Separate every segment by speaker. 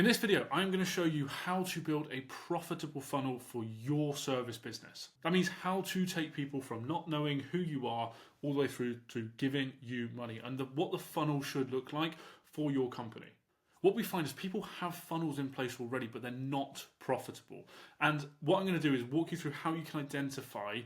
Speaker 1: In this video, I'm going to show you how to build a profitable funnel for your service business. That means how to take people from not knowing who you are all the way through to giving you money and what the funnel should look like for your company. What we find is people have funnels in place already, but they're not profitable. And what I'm going to do is walk you through how you can identify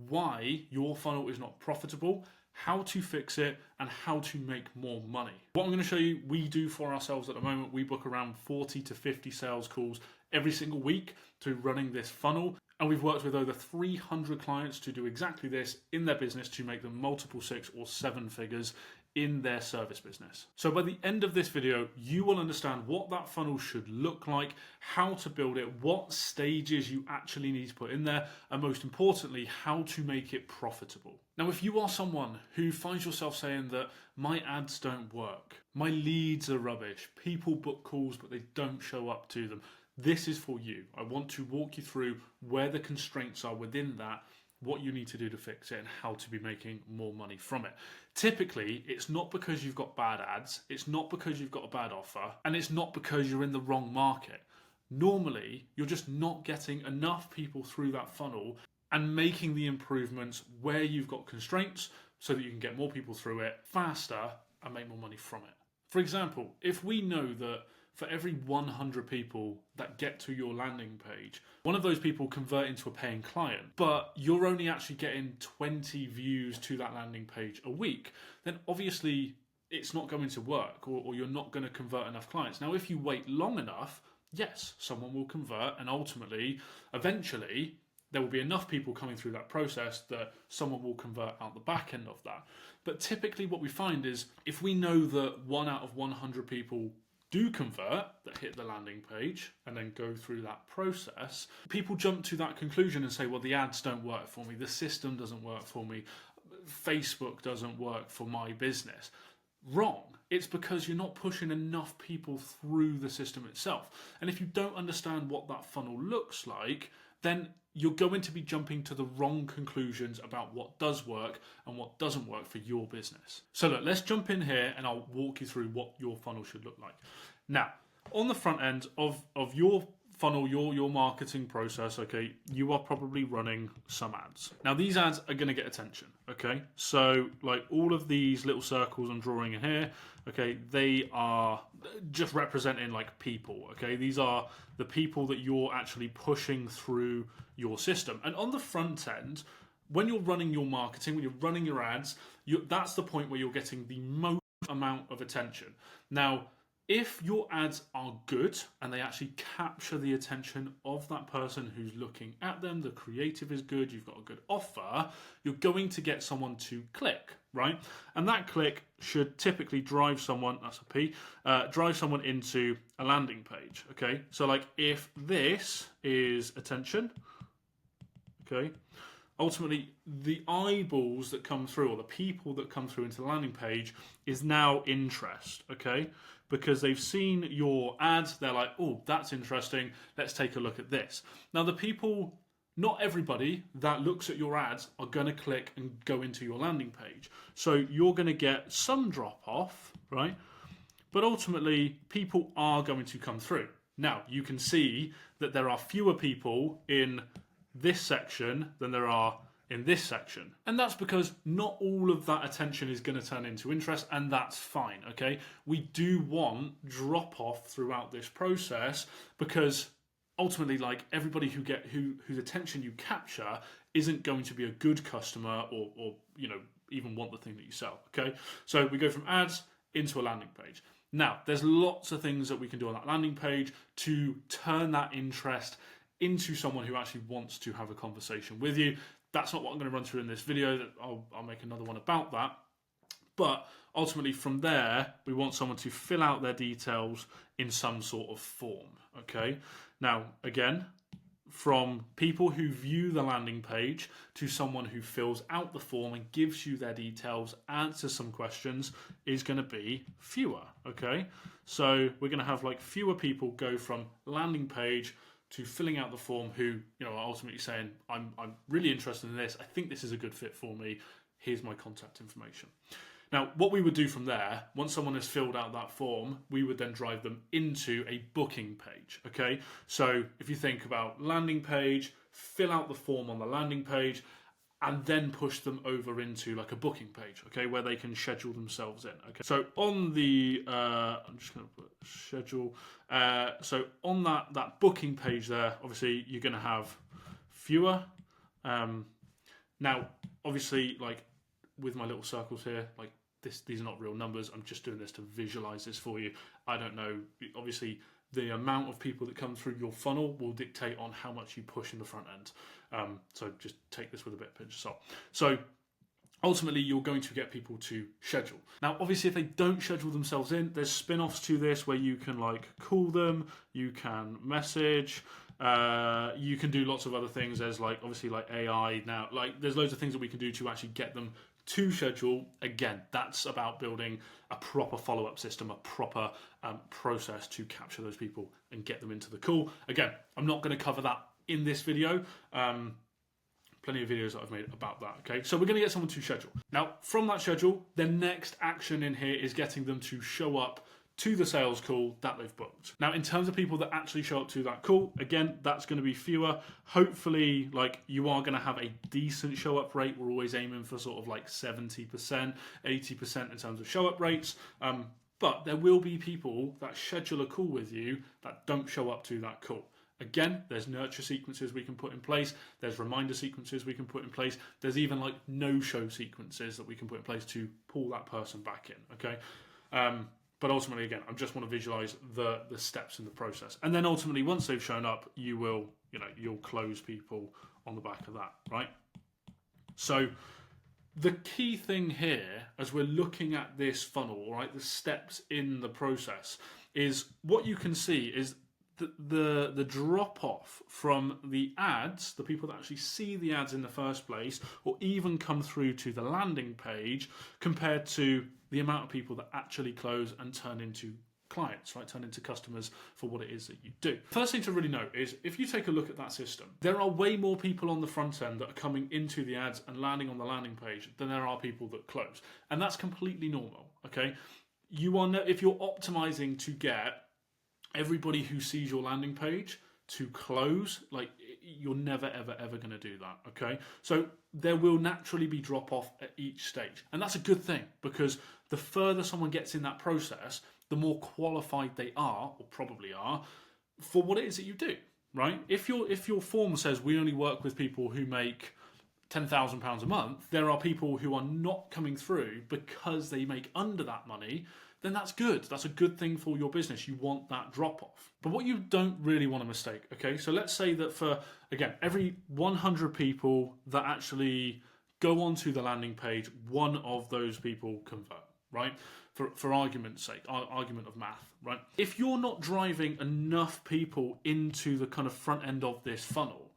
Speaker 1: why your funnel is not profitable, how to fix it, and how to make more money. What I'm going to show you, we do for ourselves at the moment. We book around 40 to 50 sales calls every single week to running this funnel. And we've worked with over 300 clients to do exactly this in their business to make them multiple 6 or 7 figures in their service business. So by the end of this video, you will understand what that funnel should look like, how to build it, what stages you actually need to put in there, and most importantly, how to make it profitable. Now, if you are someone who finds yourself saying that my ads don't work, my leads are rubbish, people book calls but they don't show up to them, this is for you. I want to walk you through where the constraints are within that, what you need to do to fix it, and how to be making more money from it. Typically, it's not because you've got bad ads, it's not because you've got a bad offer, and it's not because you're in the wrong market. Normally, you're just not getting enough people through that funnel and making the improvements where you've got constraints so that you can get more people through it faster and make more money from it. For example, if we know that for every 100 people that get to your landing page, one of those people convert into a paying client, but you're only actually getting 20 views to that landing page a week, then obviously it's not going to work, or you're not going to convert enough clients. Now, if you wait long enough, yes, someone will convert, and ultimately, eventually, there will be enough people coming through that process that someone will convert out the back end of that. But typically what we find is if we know that 1 out of 100 people do convert, that hit the landing page and then go through that process, people jump to that conclusion and say, well, the ads don't work for me, the system doesn't work for me, Facebook doesn't work for my business. Wrong. It's because you're not pushing enough people through the system itself. And if you don't understand what that funnel looks like, then you're going to be jumping to the wrong conclusions about what does work and what doesn't work for your business. So look, let's jump in here and I'll walk you through what your funnel should look like. Now, on the front end of your funnel, your marketing process, okay, you are probably running some ads. Now, these ads are going to get attention, okay? So like all of these little circles I'm drawing in here, okay, they are just representing like people, okay? These are the people that you're actually pushing through your system. And on the front end, when you're running your marketing, when you're running your ads, that's the point where you're getting the most amount of attention. Now, if your ads are good and they actually capture the attention of that person who's looking at them, the creative is good, you've got a good offer, you're going to get someone to click, right? And that click should typically drive someone, that's a P, drive someone into a landing page, okay? So like if this is attention, okay, ultimately the eyeballs that come through, or the people that come through into the landing page, is now interest, okay? Because they've seen your ads, they're like, oh, that's interesting, let's take a look at this. Now the people, not everybody that looks at your ads are going to click and go into your landing page. So you're going to get some drop off, right? But ultimately, people are going to come through. Now, you can see that there are fewer people in this section than there are in this section. And that's because not all of that attention is going to turn into interest, and that's fine, okay? We do want drop off throughout this process because ultimately, like, everybody whose attention you capture isn't going to be a good customer or you know, even want the thing that you sell, okay? So we go from ads into a landing page. Now, there's lots of things that we can do on that landing page to turn that interest into someone who actually wants to have a conversation with you. That's not what I'm going to run through in this video. I'll make another one about that. But ultimately from there, we want someone to fill out their details in some sort of form, okay? Now, again, from people who view the landing page to someone who fills out the form and gives you their details, answers some questions, is going to be fewer, okay? So we're going to have like fewer people go from landing page to filling out the form who, you know, are ultimately saying, I'm really interested in this, I think this is a good fit for me, here's my contact information. Now, what we would do from there, once someone has filled out that form, we would then drive them into a booking page, okay? So if you think about landing page, fill out the form on the landing page, and then push them over into like a booking page, okay, where they can schedule themselves in, okay? So on the, I'm just going to put schedule. So on that booking page there, obviously you're going to have fewer. Now, obviously, like with my little circles here, like these are not real numbers. I'm just doing this to visualize this for you. I don't know. Obviously, the amount of people that come through your funnel will dictate on how much you push in the front end. So just take this with a bit of pinch of salt. So ultimately, you're going to get people to schedule. Now, obviously, if they don't schedule themselves in, there's spin-offs to this where you can like call them, you can message, you can do lots of other things. There's like obviously like AI now, like there's loads of things that we can do to actually get them to schedule. Again, that's about building a proper follow-up system, a proper process to capture those people and get them into the call. Again, I'm not going to cover that in this video. Plenty of videos that I've made about that, okay? So we're going to get someone to schedule. Now, from that schedule, the next action in here is getting them to show up to the sales call that they've booked. Now, in terms of people that actually show up to that call, again, that's going to be fewer. Hopefully, like you are going to have a decent show up rate. We're always aiming for sort of like 70%, 80% in terms of show up rates. But there will be people that schedule a call with you that don't show up to that call. Again, there's nurture sequences we can put in place. There's reminder sequences we can put in place. There's even like no-show sequences that we can put in place to pull that person back in, okay? But ultimately, again, I just want to visualize the steps in the process. And then ultimately, once they've shown up, you'll close people on the back of that, right? So the key thing here, as we're looking at this funnel, right, the steps in the process, is what you can see is the drop off from the ads, the people that actually see the ads in the first place, or even come through to the landing page, compared to the amount of people that actually close and turn into clients, right? Turn into customers for what it is that you do. First thing to really note is if you take a look at that system, there are way more people on the front end that are coming into the ads and landing on the landing page than there are people that close. And that's completely normal, okay? If you're optimizing to get everybody who sees your landing page to close, like you're never, ever, ever going to do that, okay? So there will naturally be drop off at each stage. And that's a good thing because the further someone gets in that process, the more qualified they are, or probably are, for what it is that you do, right? If your form says we only work with people who make £10,000 a month, there are people who are not coming through because they make under that money, then that's good. That's a good thing for your business. You want that drop off. But what you don't really want to mistake, okay? So let's say that for, again, every 100 people that actually go onto the landing page, one of those people convert, right? For argument's sake, argument of math, right? If you're not driving enough people into the kind of front end of this funnel,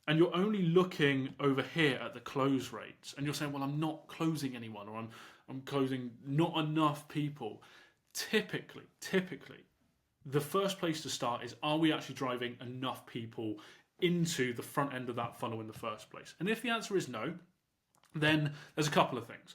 Speaker 1: and you're only looking over here at the close rates, and you're saying, well, I'm not closing anyone, or I'm closing not enough people. Typically, the first place to start is, are we actually driving enough people into the front end of that funnel in the first place? And if the answer is no, then there's a couple of things.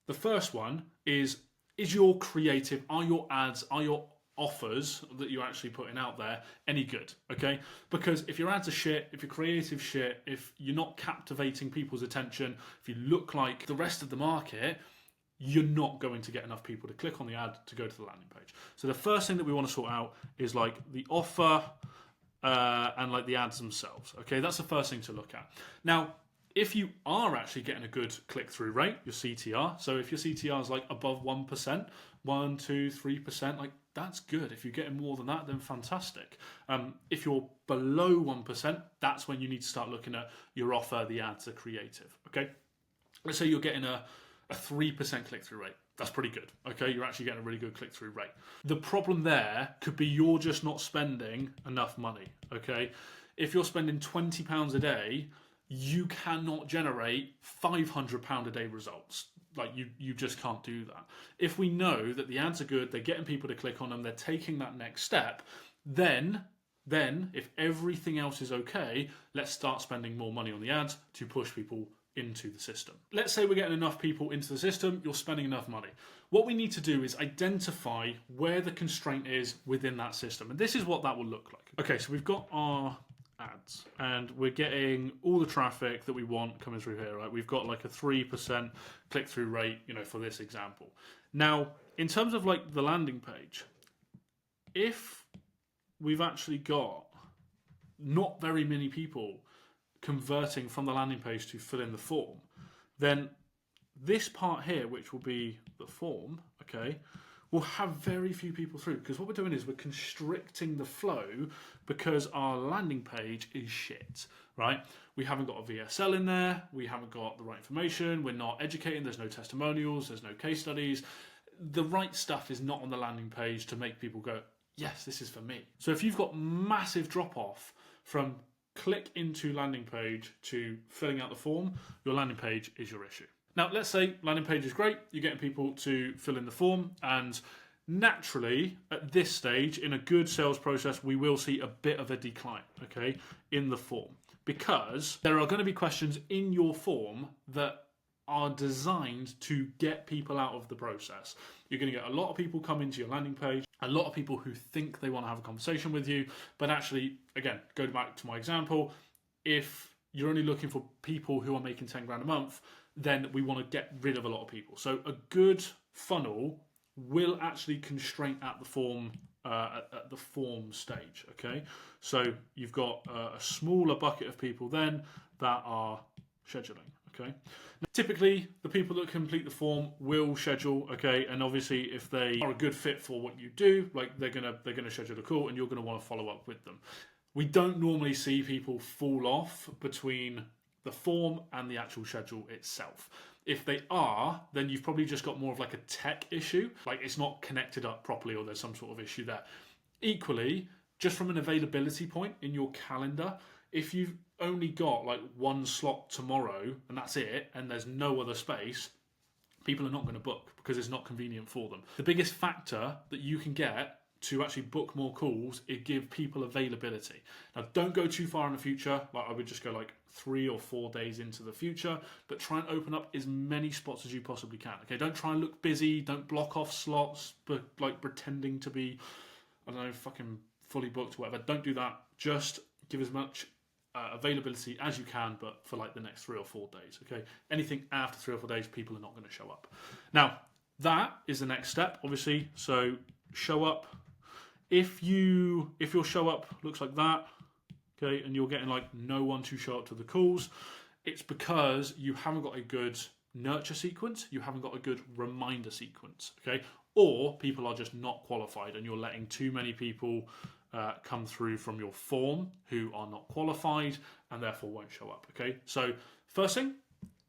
Speaker 1: The first one is your creative, are your ads, are your offers that you're actually putting out there any good, okay? Because if your ads are shit, if your creative shit, if you're not captivating people's attention, if you look like the rest of the market, you're not going to get enough people to click on the ad to go to the landing page. So the first thing that we want to sort out is like the offer and like the ads themselves, okay? That's the first thing to look at. Now, if you are actually getting a good click-through rate, your CTR, so if your CTR is like above 1%, 1, 2, 3%, like that's good. If you're getting more than that, then fantastic. If you're below 1%, that's when you need to start looking at your offer, the ads, the creative, okay? Let's say you're getting a 3% click-through rate. That's pretty good, okay? You're actually getting a really good click-through rate. The problem there could be you're just not spending enough money, okay? If you're spending £20 a day, you cannot generate £500 a day results. Like you just can't do that. If we know that the ads are good, they're getting people to click on them, they're taking that next step, then if everything else is okay, let's start spending more money on the ads to push people into the system. Let's say we're getting enough people into the system, you're spending enough money. What we need to do is identify where the constraint is within that system. And this is what that will look like. Okay, so we've got our ads and we're getting all the traffic that we want coming through here, right? We've got like a 3% click-through rate, for this example. Now, in terms of like the landing page, if we've actually got not very many people converting from the landing page to fill in the form, then this part here, which will be the form, okay, will have very few people through, because what we're doing is we're constricting the flow because our landing page is shit, right? We haven't got a VSL in there, we haven't got the right information, we're not educating, there's no testimonials, there's no case studies. The right stuff is not on the landing page to make people go, yes, this is for me. So if you've got massive drop off from click into landing page to filling out the form, your landing page is your issue. Now, let's say landing page is great, you're getting people to fill in the form, and naturally, at this stage, in a good sales process, we will see a bit of a decline, okay, in the form. Because there are going to be questions in your form that are designed to get people out of the process. You're going to get a lot of people come into your landing page, a lot of people who think they want to have a conversation with you, but actually, again, go back to my example, if you're only looking for people who are making 10 grand a month, then we want to get rid of a lot of people. So a good funnel will actually constrain at the form stage, okay? So you've got a smaller bucket of people then that are scheduling, okay? Now, typically, the people that complete the form will schedule, okay? And obviously, if they are a good fit for what you do, like they're gonna schedule a call, and you're gonna want to follow up with them. We don't normally see people fall off between the form and the actual schedule itself. If they are, then you've probably just got more of like a tech issue, like it's not connected up properly or there's some sort of issue there. Equally, just from an availability point in your calendar, if you've only got like one slot tomorrow and that's it, and there's no other space, people are not going to book because it's not convenient for them. The biggest factor that you can get to actually book more calls is give people availability. Now, don't go too far in the future. Like I would just go like 3 or 4 days into the future, but try and open up as many spots as you possibly can. Okay, don't try and look busy. Don't block off slots, but like pretending to be, I don't know, fucking fully booked, whatever. Don't do that. Just give as much availability as you can, but for like the next 3 or 4 days. Okay, anything after 3 or 4 days, people are not going to show up. Now, that is the next step, obviously. So show up. If your show up looks like that, okay, and you're getting like no one to show up to the calls, it's because you haven't got a good nurture sequence, you haven't got a good reminder sequence, okay? Or people are just not qualified and you're letting too many people come through from your form who are not qualified and therefore won't show up, okay? So first thing,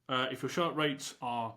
Speaker 1: if your show up rates are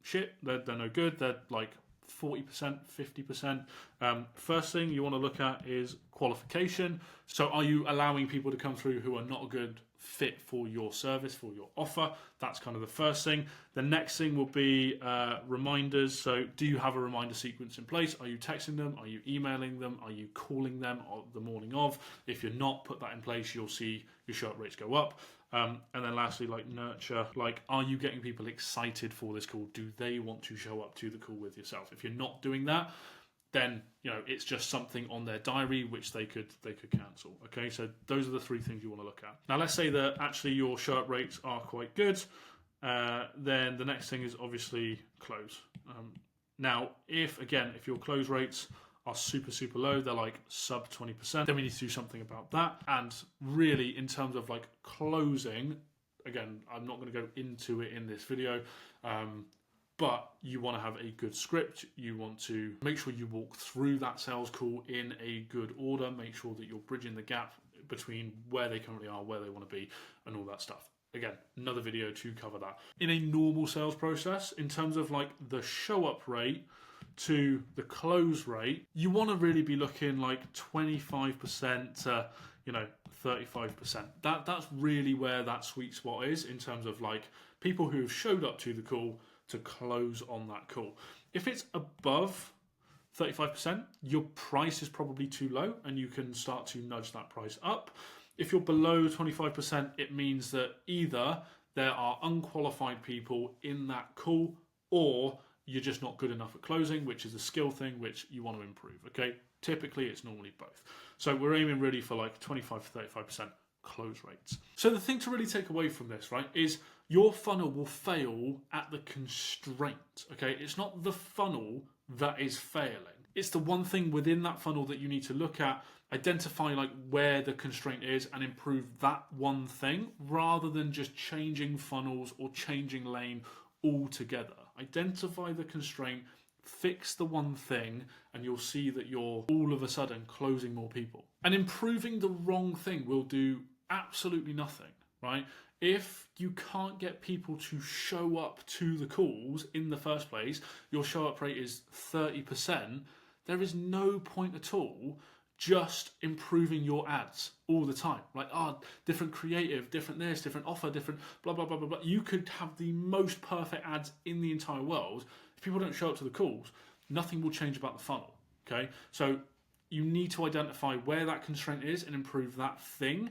Speaker 1: shit, they're no good, they're like 40%, 50%. First thing you want to look at is qualification. So are you allowing people to come through who are not a good fit for your service, for your offer? That's kind of the first thing. The next thing will be reminders. So do you have a reminder sequence in place? Are you texting them? Are you emailing them? Are you calling them the morning of? If you're not put that in place, you'll see your show up rates go up. And then lastly, like nurture, like are you getting people excited for this call? Do they want to show up to the call with yourself? If you're not doing that, then it's just something on their diary which they could cancel. Okay, so those are the 3 things you want to look at. Now let's say that actually your show up rates are quite good. Then the next thing is obviously close. Now if your close rates are super low, they're like sub 20%, then we need to do something about that. And really, in terms of like closing, again, I'm not going to go into it in this video, but you want to have a good script. You want to make sure you walk through that sales call in a good order, make sure that you're bridging the gap between where they currently are, where they want to be, and all that stuff. Again, another video to cover that. In a normal sales process, in terms of like the show up rate to the close rate, you want to really be looking like 25% to 35%. That's really where that sweet spot is in terms of like people who have showed up to the call to close on that call. If it's above 35%, your price is probably too low and you can start to nudge that price up. If you're below 25%, it means that either there are unqualified people in that call, or you're just not good enough at closing, which is a skill thing which you want to improve, okay? Typically, it's normally both. So we're aiming really for like 25 to 35% close rates. So the thing to really take away from this, right, is your funnel will fail at the constraint, okay? It's not the funnel that is failing. It's the one thing within that funnel that you need to look at, identify like where the constraint is and improve that one thing rather than just changing funnels or changing lane altogether. Identify the constraint, fix the one thing, and you'll see that you're all of a sudden closing more people. And improving the wrong thing will do absolutely nothing, right? If you can't get people to show up to the calls in the first place, your show up rate is 30%, there is no point at all just improving your ads all the time. Like, different creative, different this, different offer, different blah, blah, blah, blah, blah. You could have the most perfect ads in the entire world. If people don't show up to the calls, nothing will change about the funnel, okay? So you need to identify where that constraint is and improve that thing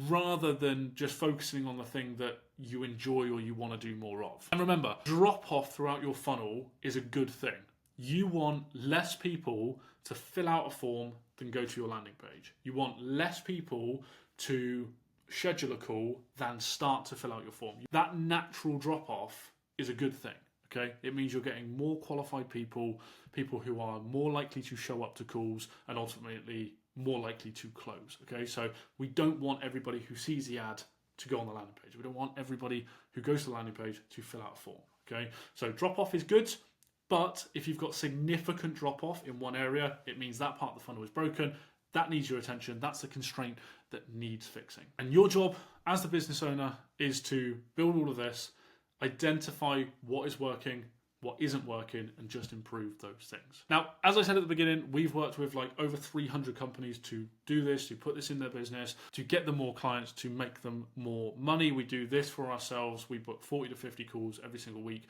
Speaker 1: rather than just focusing on the thing that you enjoy or you want to do more of. And remember, drop off throughout your funnel is a good thing. You want less people to fill out a form than go to your landing page. You want less people to schedule a call than start to fill out your form. That natural drop off is a good thing. Okay, it means you're getting more qualified people, people who are more likely to show up to calls and ultimately more likely to close. Okay, so we don't want everybody who sees the ad to go on the landing page. We don't want everybody who goes to the landing page to fill out a form. Okay, so drop off is good, but if you've got significant drop off in one area, it means that part of the funnel is broken. That needs your attention. That's the constraint that needs fixing. And your job as the business owner is to build all of this, identify what is working, what isn't working, and just improve those things. Now, as I said at the beginning, we've worked with like over 300 companies to do this, to put this in their business, to get them more clients, to make them more money. We do this for ourselves. We book 40 to 50 calls every single week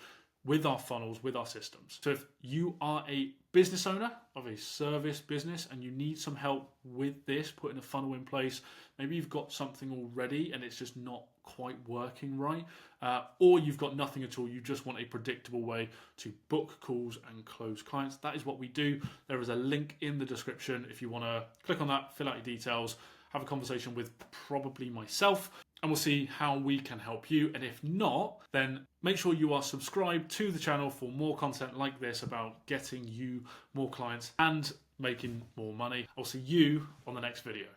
Speaker 1: with our funnels, with our systems. So if you are a business owner of a service business and you need some help with this, putting a funnel in place, maybe you've got something already and it's just not quite working right, or you've got nothing at all, you just want a predictable way to book calls and close clients, that is what we do. There is a link in the description if you want to click on that, fill out your details, have a conversation with probably myself, and we'll see how we can help you. And if not, then make sure you are subscribed to the channel for more content like this about getting you more clients and making more money. I'll see you on the next video.